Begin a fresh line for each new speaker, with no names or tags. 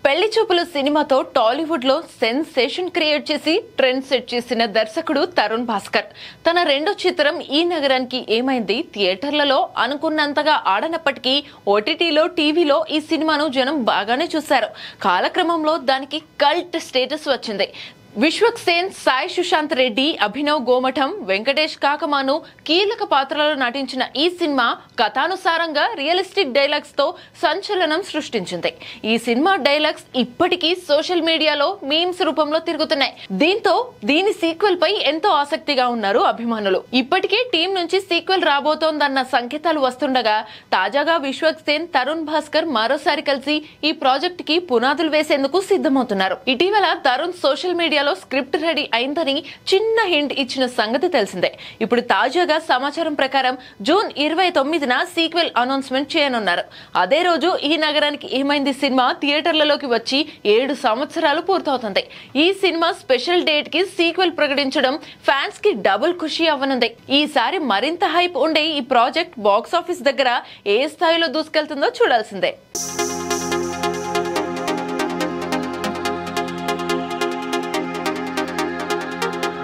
పెళ్లి చూపులు సినిమాతో టాలీవుడ్ లో సెన్సేషన్ క్రియేట్ చేసి ట్రెండ్ సెట్ చేసిన దర్శకుడు తరుణ్ భాస్కర్ తన రెండో చిత్రం ఈ నగరానికి ఏమైంది థియేటర్లలో అనుకున్నంతగా ఆడనప్పటికీ ఓటీటీలో టీవీలో ఈ సినిమాను జనం బాగానే చూశారు. కాలక్రమంలో దానికి కల్ట్ స్టేటస్ వచ్చింది. విశ్వక్ సేన్, సాయి సుశాంత్ రెడ్డి, అభినవ్ గోమఠం, వెంకటేష్ కాకమాను కీలక పాత్రలో నటించిన ఈ సినిమా కథానుసారంగా రియలిస్టిక్ డైలాగ్స్ తో సంచలనం సృష్టించింది. ఈ సినిమా డైలాగ్స్ ఇప్పటికీ సోషల్ మీడియాలో మీమ్స్ రూపంలో తిరుగుతున్నాయి. దీంతో దీని సీక్వెల్ పై ఎంతో ఆసక్తిగా ఉన్నారు అభిమానులు. ఇప్పటికే టీం నుంచి సీక్వెల్ రాబోతోందన్న సంకేతాలు వస్తుండగా తాజాగా విశ్వక్ సేన్, తరుణ్ భాస్కర్ మరోసారి కలిసి ఈ ప్రాజెక్ట్ కి పునాదులు వేసేందుకు సిద్ధమవుతున్నారు. ఇటీవల తరుణ్ సోషల్ మీడియాలో స్క్రిప్ట్ రెడీ అయిందని చిన్న హింట్ ఇచ్చిన సంగతి తెలిసిందే. ఇప్పుడు తాజాగా సమాచారం ప్రకారం జూన్ 29న సీక్వెల్ అనౌన్స్మెంట్ చేయనున్నారు. అదే రోజు ఈ నగరానికి ఏమైంది సినిమా థియేటర్లలోకి వచ్చి 7 సంవత్సరాలు పూర్తవుతుంది. ఈ సినిమా స్పెషల్ డేట్ కి సీక్వెల్ ప్రకటించడం ఫ్యాన్స్ కి డబుల్ ఖుషి అవ్వనుంది. ఈసారి మరింత హైప్ ఉండే ఈ ప్రాజెక్ట్ బాక్స్ ఆఫీస్ దగ్గర ఏ స్థాయిలో దూసుకెళ్తుందో చూడాల్సిందే.